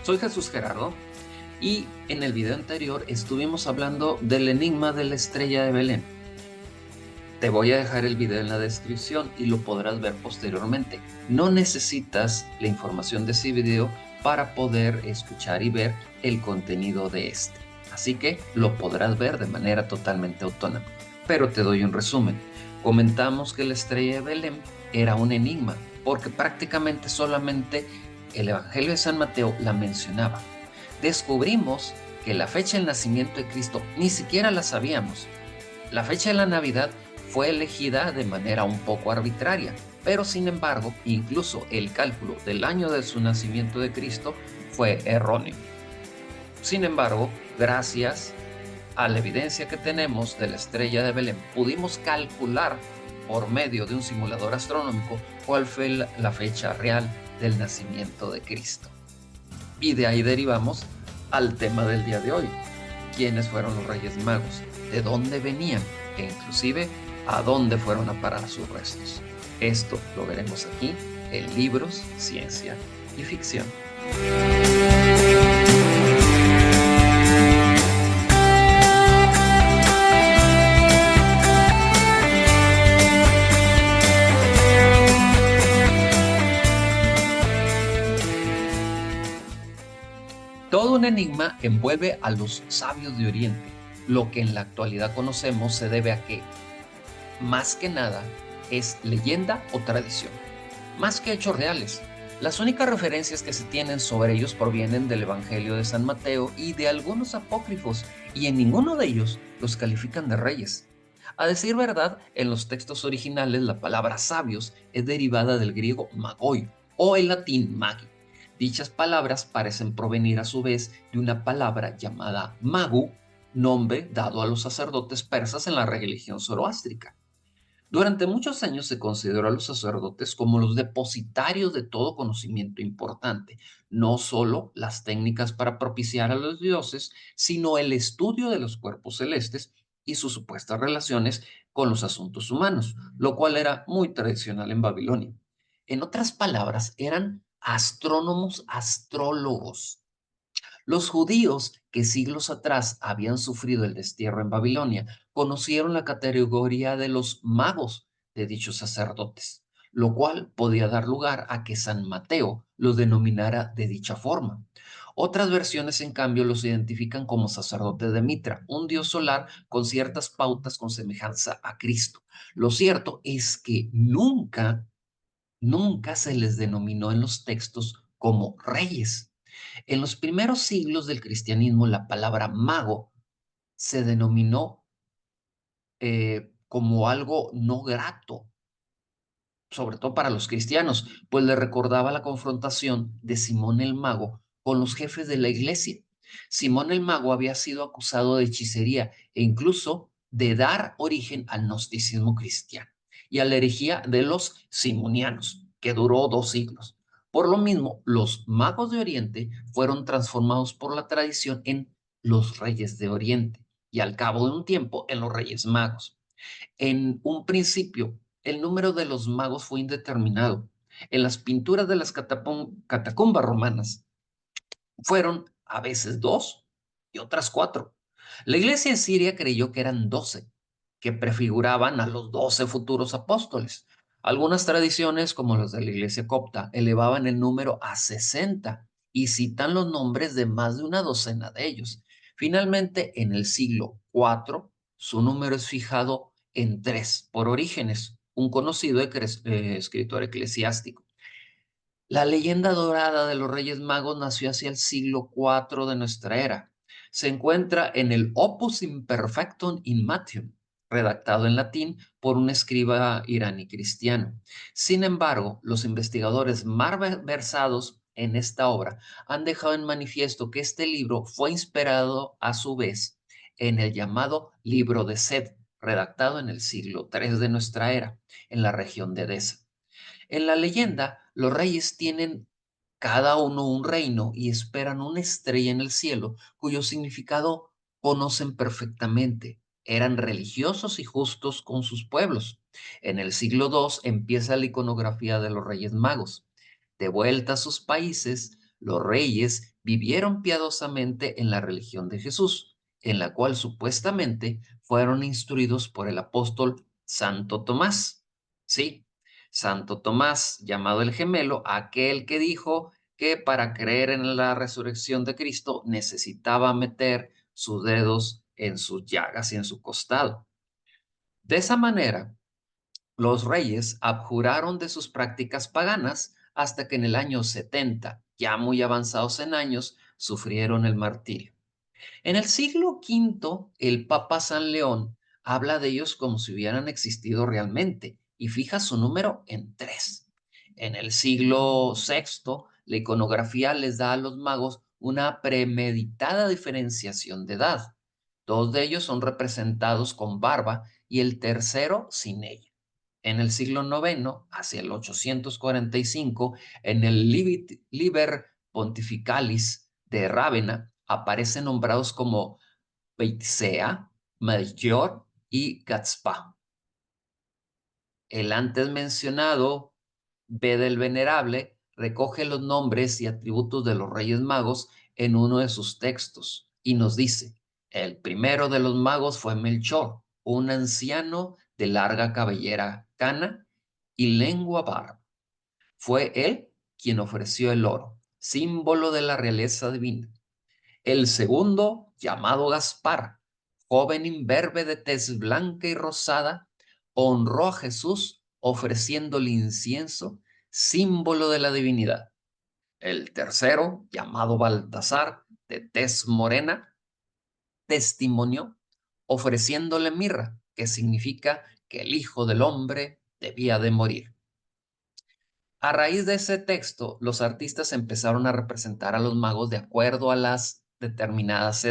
Soy Jesús Gerardo y en el video anterior estuvimos hablando del enigma de la estrella de Belén. Te voy a dejar el video en la descripción y lo podrás ver posteriormente. No necesitas la información de ese video para poder escuchar y ver el contenido de este. Así que lo podrás ver de manera totalmente autónoma. Pero te doy un resumen. Comentamos que la estrella de Belén era un enigma porque prácticamente solamente el Evangelio de San Mateo la mencionaba. Descubrimos que la fecha del nacimiento de Cristo ni siquiera la sabíamos. La fecha de la Navidad fue elegida de manera un poco arbitraria, pero sin embargo, incluso el cálculo del año de su nacimiento de Cristo fue erróneo. Sin embargo, gracias a la evidencia que tenemos de la estrella de Belén, pudimos calcular por medio de un simulador astronómico cuál fue la fecha real del nacimiento de Cristo. Y de ahí derivamos al tema del día de hoy. ¿Quiénes fueron los Reyes Magos? ¿De dónde venían? E inclusive, ¿a dónde fueron a parar sus restos? Esto lo veremos aquí en Libros, Ciencia y Ficción. Todo un enigma envuelve a los sabios de Oriente. Lo que en la actualidad conocemos se debe a que, más que nada, es leyenda o tradición, más que hechos reales. Las únicas referencias que se tienen sobre ellos provienen del Evangelio de San Mateo y de algunos apócrifos, y en ninguno de ellos los califican de reyes. A decir verdad, en los textos originales la palabra sabios es derivada del griego magoi o el latín magi. Dichas palabras parecen provenir a su vez de una palabra llamada magu, nombre dado a los sacerdotes persas en la religión zoroástrica. Durante muchos años se consideró a los sacerdotes como los depositarios de todo conocimiento importante, no solo las técnicas para propiciar a los dioses, sino el estudio de los cuerpos celestes y sus supuestas relaciones con los asuntos humanos, lo cual era muy tradicional en Babilonia. En otras palabras, eran astrónomos astrólogos. Los judíos que siglos atrás habían sufrido el destierro en Babilonia conocieron la categoría de los magos de dichos sacerdotes, lo cual podía dar lugar a que San Mateo los denominara de dicha forma. Otras versiones, en cambio, los identifican como sacerdotes de Mitra, un dios solar con ciertas pautas con semejanza a Cristo. Lo cierto es que nunca se les denominó en los textos como reyes. En los primeros siglos del cristianismo, la palabra mago se denominó como algo no grato, sobre todo para los cristianos, pues le recordaba la confrontación de Simón el Mago con los jefes de la iglesia. Simón el Mago había sido acusado de hechicería e incluso de dar origen al gnosticismo cristiano y a la herejía de los simonianos, que duró 2 siglos. Por lo mismo, los magos de Oriente fueron transformados por la tradición en los reyes de Oriente y al cabo de un tiempo en los reyes magos. En un principio, el número de los magos fue indeterminado. En las pinturas de las catacumbas romanas fueron a veces 2 y otras 4. La iglesia en Siria creyó que eran 12, que prefiguraban a los 12 futuros apóstoles. Algunas tradiciones, como las de la iglesia copta, elevaban el número a 60 y citan los nombres de más de una docena de ellos. Finalmente, en el siglo IV, su número es fijado en 3 por Orígenes, un conocido escritor eclesiástico. La leyenda dorada de los Reyes Magos nació hacia el siglo IV de nuestra era. Se encuentra en el Opus Imperfectum in Matthew, redactado en latín por un escriba iraní cristiano. Sin embargo, los investigadores más versados en esta obra han dejado en manifiesto que este libro fue inspirado a su vez en el llamado Libro de Sed, redactado en el siglo III de nuestra era, en la región de Edesa. En la leyenda, los reyes tienen cada uno un reino y esperan una estrella en el cielo cuyo significado conocen perfectamente. Eran religiosos y justos con sus pueblos. En el siglo II empieza la iconografía de los Reyes Magos. De vuelta a sus países, los reyes vivieron piadosamente en la religión de Jesús, en la cual supuestamente fueron instruidos por el apóstol Santo Tomás. Sí, Santo Tomás, llamado el gemelo, aquel que dijo que para creer en la resurrección de Cristo necesitaba meter sus dedos en sus llagas y en su costado. De esa manera, los reyes abjuraron de sus prácticas paganas hasta que en el año 70, ya muy avanzados en años, sufrieron el martirio. En el siglo V, el Papa San León habla de ellos como si hubieran existido realmente y fija su número en 3. En el siglo VI, la iconografía les da a los magos una premeditada diferenciación de edad. Dos de ellos son representados con barba y el tercero sin ella. En el siglo IX, hacia el 845, en el Liber Pontificalis de Rávena, aparecen nombrados como Beitzea, Melchior y Gaspar. El antes mencionado Beda el Venerable recoge los nombres y atributos de los Reyes Magos en uno de sus textos y nos dice: el primero de los magos fue Melchor, un anciano de larga cabellera cana y lengua barba. Fue él quien ofreció el oro, símbolo de la realeza divina. El segundo, llamado Gaspar, joven imberbe de tez blanca y rosada, honró a Jesús ofreciéndole incienso, símbolo de la divinidad. El tercero, llamado Baltasar, de tez morena, testimonió ofreciéndole mirra, que significa que el Hijo del Hombre debía de morir. A raíz de ese texto, los artistas empezaron a representar a los magos de acuerdo a estas determinadas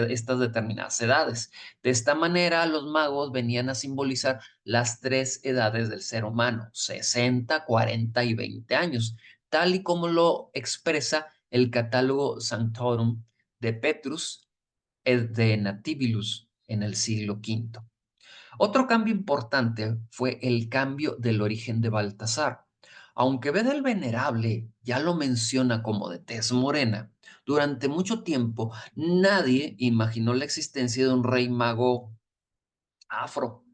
edades. De esta manera, los magos venían a simbolizar las 3 edades del ser humano: 60, 40 y 20 años, tal y como lo expresa el catálogo Sanctorum de Petrus et de Nativilus en el siglo V. Otro cambio importante fue el cambio del origen de Baltasar. Aunque Beda el Venerable ya lo menciona como de tez morena, durante mucho tiempo nadie imaginó la existencia de un rey mago afro.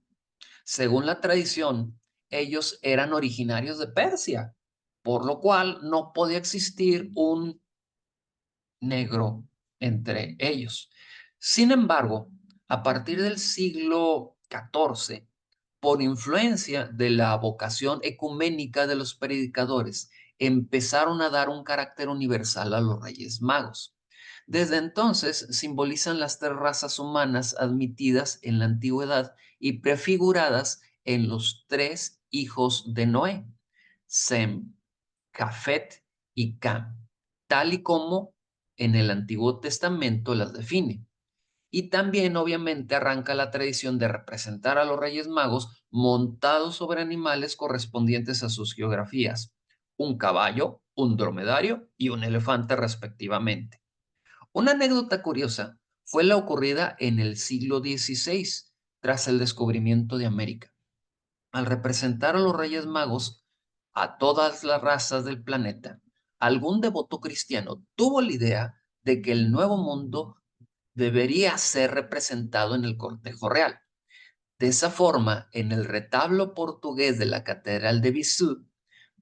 Según la tradición, ellos eran originarios de Persia, por lo cual no podía existir un negro entre ellos. Sin embargo, a partir del siglo XIV, por influencia de la vocación ecuménica de los predicadores, empezaron a dar un carácter universal a los Reyes Magos. Desde entonces simbolizan las 3 razas humanas admitidas en la antigüedad y prefiguradas en los 3 hijos de Noé: Sem, Jafet y Cam, tal y como en el Antiguo Testamento las define. Y también obviamente arranca la tradición de representar a los Reyes Magos montados sobre animales correspondientes a sus geografías: un caballo, un dromedario y un elefante respectivamente. Una anécdota curiosa fue la ocurrida en el siglo XVI, tras el descubrimiento de América. Al representar a los Reyes Magos a todas las razas del planeta, algún devoto cristiano tuvo la idea de que el nuevo mundo debería ser representado en el cortejo real. De esa forma, en el retablo portugués de la Catedral de Viseu,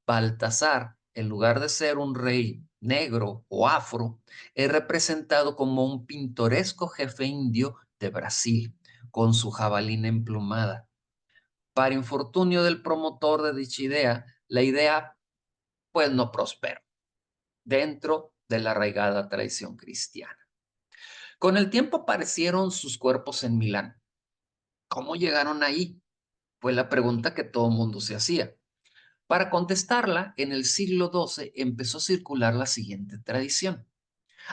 Baltasar, en lugar de ser un rey negro o afro, es representado como un pintoresco jefe indio de Brasil, con su jabalina emplumada. Para infortunio del promotor de dicha idea, la idea pues no prosperó dentro de la arraigada tradición cristiana. Con el tiempo aparecieron sus cuerpos en Milán. ¿Cómo llegaron ahí? Fue la pregunta que todo el mundo se hacía. Para contestarla, en el siglo XII empezó a circular la siguiente tradición.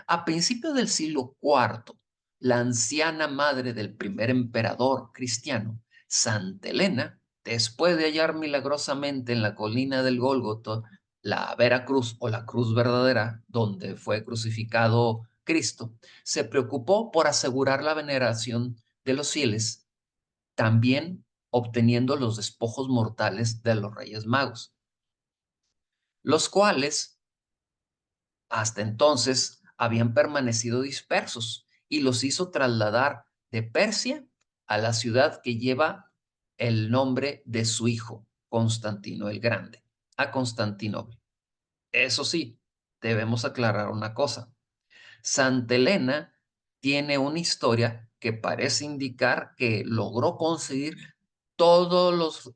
A principios del siglo IV, la anciana madre del primer emperador cristiano, Santa Elena, después de hallar milagrosamente en la colina del Gólgota la Vera Cruz o la cruz verdadera donde fue crucificado Cristo, se preocupó por asegurar la veneración de los fieles, también obteniendo los despojos mortales de los Reyes Magos, los cuales Hasta entonces habían permanecido dispersos y los hizo trasladar de Persia a la ciudad que lleva el nombre de su hijo, Constantino el Grande, a Constantinopla. Eso sí, debemos aclarar una cosa. Santa Elena tiene una historia que parece indicar que logró conseguir todos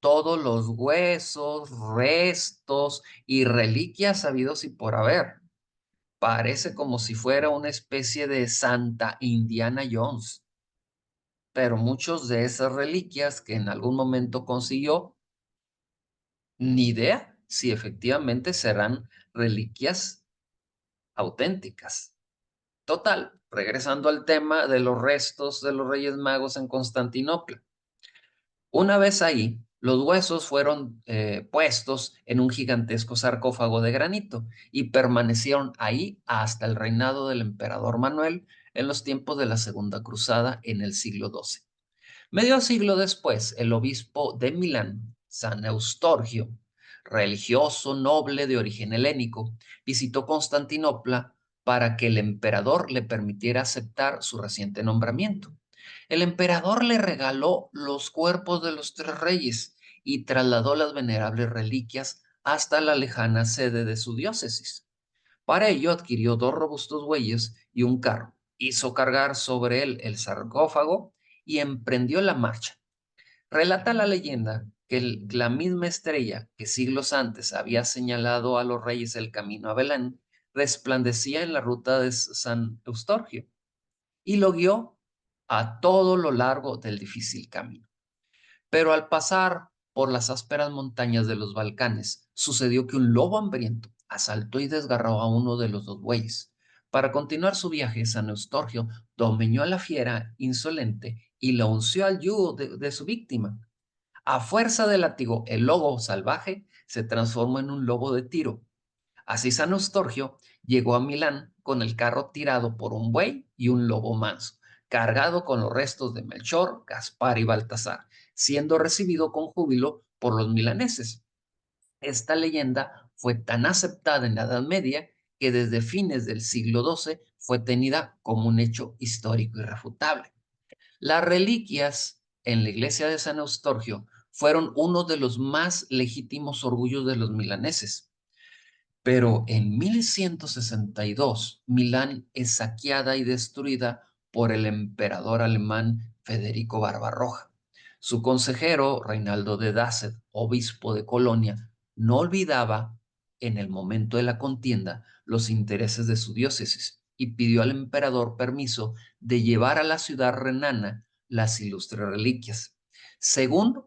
todos los huesos, restos y reliquias habidos y por haber. Parece como si fuera una especie de Santa Indiana Jones, pero muchos de esas reliquias que en algún momento consiguió, ni idea si efectivamente serán reliquias auténticas. Total, regresando al tema de los restos de los Reyes Magos en Constantinopla. Una vez ahí, los huesos fueron puestos en un gigantesco sarcófago de granito y permanecieron ahí hasta el reinado del emperador Manuel en los tiempos de la Segunda Cruzada en el siglo XII. Medio siglo después, el obispo de Milán, San Eustorgio, religioso noble de origen helénico, visitó Constantinopla para que el emperador le permitiera aceptar su reciente nombramiento. El emperador le regaló los cuerpos de los tres reyes y trasladó las venerables reliquias hasta la lejana sede de su diócesis. Para ello adquirió dos robustos bueyes y un carro. Hizo cargar sobre él el sarcófago y emprendió la marcha. Relata la leyenda que la misma estrella que siglos antes había señalado a los reyes el camino a Belén resplandecía en la ruta de San Eustorgio y lo guió a todo lo largo del difícil camino. Pero al pasar por las ásperas montañas de los Balcanes, sucedió que un lobo hambriento asaltó y desgarró a uno de los dos bueyes. Para continuar su viaje, San Eustorgio domeñó a la fiera insolente y la unció al yugo de su víctima. A fuerza de látigo, el lobo salvaje se transformó en un lobo de Tiro. Así San Eustorgio llegó a Milán con el carro tirado por un buey y un lobo manso, cargado con los restos de Melchor, Gaspar y Baltasar, siendo recibido con júbilo por los milaneses. Esta leyenda fue tan aceptada en la Edad Media que desde fines del siglo XII fue tenida como un hecho histórico irrefutable. Las reliquias en la iglesia de San Eustorgio fueron uno de los más legítimos orgullos de los milaneses. Pero en 1162, Milán es saqueada y destruida por el emperador alemán Federico Barbarroja. Su consejero, Reinaldo de Dassel, obispo de Colonia, no olvidaba en el momento de la contienda los intereses de su diócesis y pidió al emperador permiso de llevar a la ciudad renana las ilustres reliquias. Según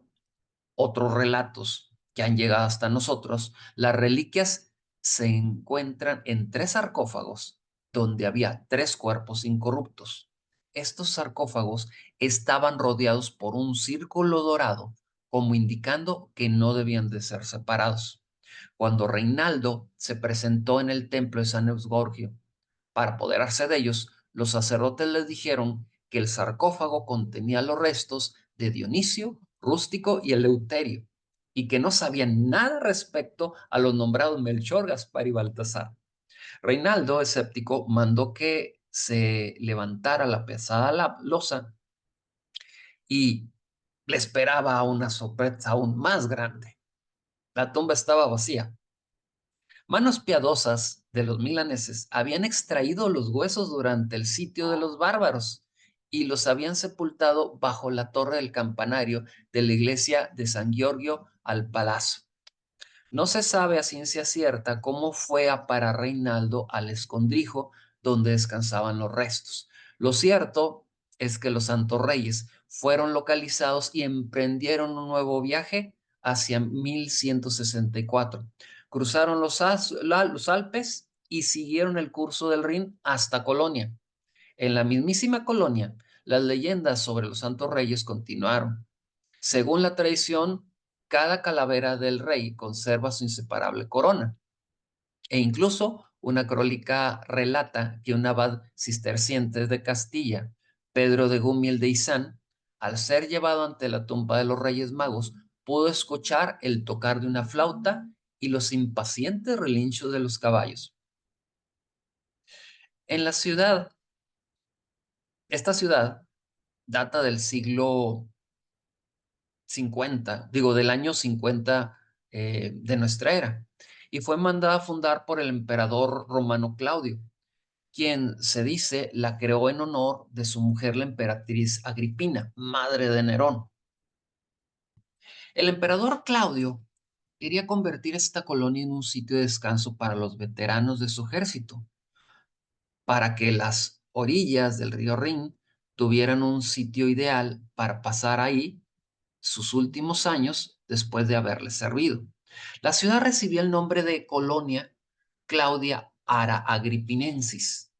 otros relatos que han llegado hasta nosotros, las reliquias se encuentran en tres sarcófagos donde había tres cuerpos incorruptos. Estos sarcófagos estaban rodeados por un círculo dorado, como indicando que no debían de ser separados. Cuando Reinaldo se presentó en el templo de San Eustorgio para apoderarse de ellos, los sacerdotes les dijeron que el sarcófago contenía los restos de Dionisio, Rústico y Eleuterio, y que no sabían nada respecto a los nombrados Melchor, Gaspar y Baltasar. Reinaldo, escéptico, mandó que se levantara la pesada losa y le esperaba una sorpresa aún más grande. La tumba estaba vacía. Manos piadosas de los milaneses habían extraído los huesos durante el sitio de los bárbaros y los habían sepultado bajo la torre del campanario de la iglesia de San Giorgio al Palazzo. No se sabe a ciencia cierta cómo fue a parar Reinaldo al escondrijo donde descansaban los restos. Lo cierto es que los santos reyes fueron localizados y emprendieron un nuevo viaje hacia 1164. Cruzaron los Alpes y siguieron el curso del Rin hasta Colonia. En la mismísima Colonia, las leyendas sobre los santos reyes continuaron. Según la tradición, cada calavera del rey conserva su inseparable corona. E incluso una crónica relata que un abad cisterciense de Castilla, Pedro de Gumiel de Izán, al ser llevado ante la tumba de los Reyes Magos, pudo escuchar el tocar de una flauta y los impacientes relinchos de los caballos. En la ciudad, esta ciudad data del siglo 50, digo, del año 50 de nuestra era, y fue mandada a fundar por el emperador romano Claudio, quien se dice la creó en honor de su mujer, la emperatriz Agripina, madre de Nerón. El emperador Claudio quería convertir esta colonia en un sitio de descanso para los veteranos de su ejército, para que las orillas del río Rin tuvieran un sitio ideal para pasar ahí sus últimos años después de haberles servido. La ciudad recibió el nombre de Colonia Claudia Ara Agripinensis.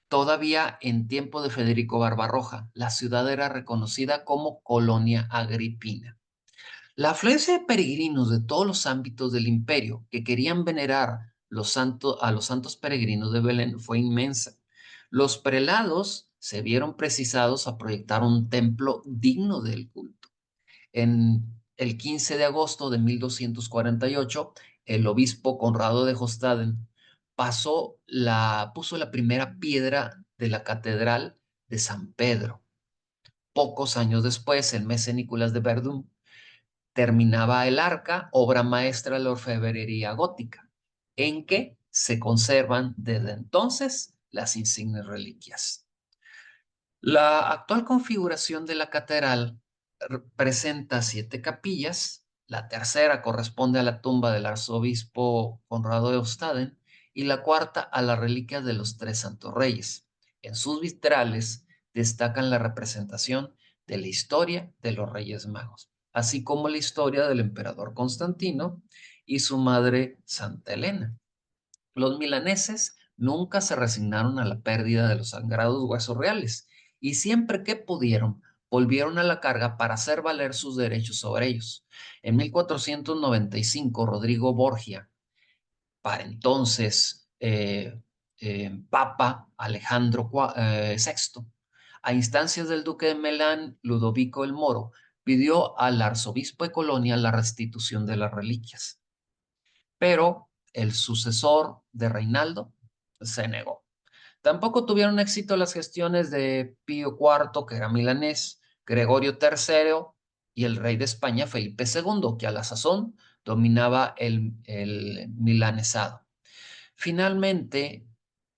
Todavía en tiempo de Federico Barbarroja, la ciudad era reconocida como Colonia Agripina. La afluencia de peregrinos de todos los ámbitos del imperio que querían venerar a los santos peregrinos de Belén fue inmensa. Los prelados se vieron precisados a proyectar un templo digno del culto. En el 15 de agosto de 1248, el obispo Conrado de Hostaden puso la primera piedra de la catedral de San Pedro. Pocos años después, el mes de Nicolás de Verdun terminaba el arca, obra maestra de la orfebrería gótica, en que se conservan desde entonces las insignes reliquias. La actual configuración de la catedral presenta 7 capillas. La tercera corresponde a la tumba del arzobispo Conrado de Ostaden y la cuarta a las reliquias de los 3 santos reyes. En sus vitrales destacan la representación de la historia de los Reyes Magos, así como la historia del emperador Constantino y su madre Santa Elena. Los milaneses nunca se resignaron a la pérdida de los sagrados huesos reales y siempre que pudieron volvieron a la carga para hacer valer sus derechos sobre ellos. En 1495, Rodrigo Borgia, para entonces Papa Alejandro VI, a instancias del duque de Milán, Ludovico el Moro, pidió al arzobispo de Colonia la restitución de las reliquias. Pero el sucesor de Reinaldo se negó. Tampoco tuvieron éxito las gestiones de Pío IV, que era milanés, Gregorio III y el rey de España, Felipe II, que a la sazón dominaba el milanesado. Finalmente,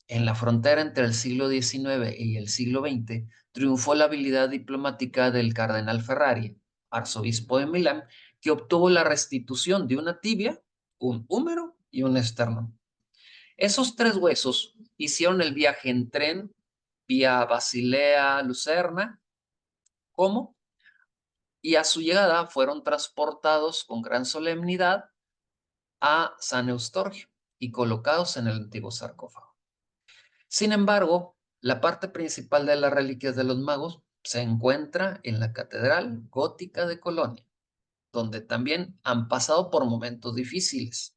en la frontera entre el siglo XIX y el siglo XX, triunfó la habilidad diplomática del cardenal Ferrari, arzobispo de Milán, que obtuvo la restitución de una tibia, un húmero y un esternón. Esos 3 huesos hicieron el viaje en tren vía Basilea, Lucerna, ¿cómo? Y a su llegada fueron transportados con gran solemnidad a San Eustorgio y colocados en el antiguo sarcófago. Sin embargo, la parte principal de las reliquias de los magos se encuentra en la Catedral Gótica de Colonia, donde también han pasado por momentos difíciles.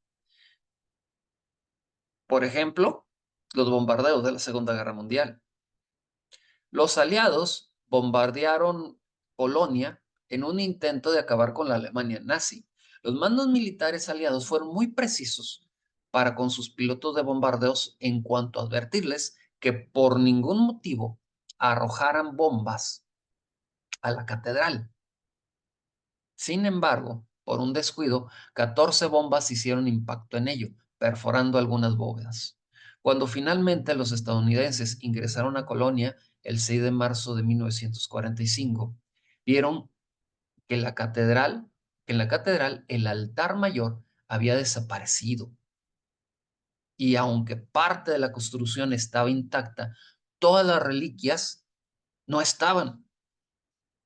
Por ejemplo, los bombardeos de la Segunda Guerra Mundial. Los aliados bombardearon Polonia en un intento de acabar con la Alemania nazi. Los mandos militares aliados fueron muy precisos para con sus pilotos de bombardeos en cuanto a advertirles que por ningún motivo arrojaran bombas a la catedral. Sin embargo, por un descuido, 14 bombas hicieron impacto en ello, perforando algunas bóvedas. Cuando finalmente los estadounidenses ingresaron a Colonia el 6 de marzo de 1945, vieron que en la catedral el altar mayor había desaparecido. Y aunque parte de la construcción estaba intacta, todas las reliquias no estaban,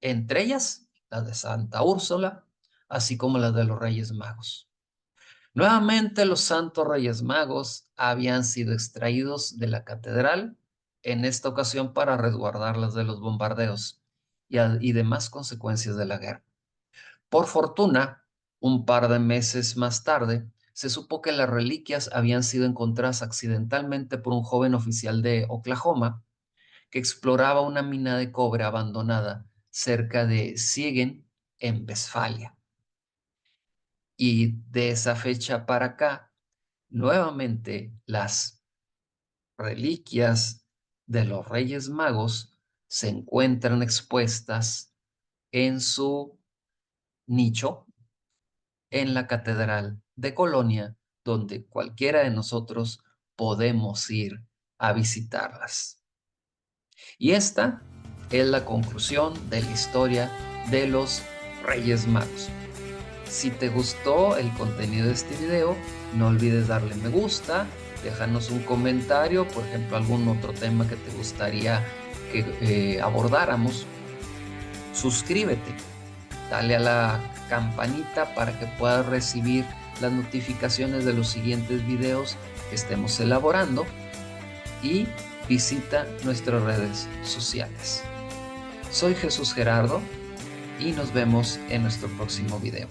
entre ellas las de Santa Úrsula, así como las de los Reyes Magos. Nuevamente los santos Reyes Magos habían sido extraídos de la catedral, en esta ocasión para resguardarlas de los bombardeos y demás consecuencias de la guerra. Por fortuna, un par de meses más tarde, se supo que las reliquias habían sido encontradas accidentalmente por un joven oficial de Oklahoma que exploraba una mina de cobre abandonada cerca de Siegen, en Westfalia. Y de esa fecha para acá, nuevamente las reliquias de los Reyes Magos se encuentran expuestas en su nicho en la Catedral de Colonia, donde cualquiera de nosotros podemos ir a visitarlas. Y esta es la conclusión de la historia de los Reyes Magos. Si te gustó el contenido de este video, no olvides darle me gusta, déjanos un comentario, por ejemplo, algún otro tema que te gustaría que abordáramos. Suscríbete, dale a la campanita para que puedas recibir las notificaciones de los siguientes videos que estemos elaborando y visita nuestras redes sociales. Soy Jesús Gerardo y nos vemos en nuestro próximo video.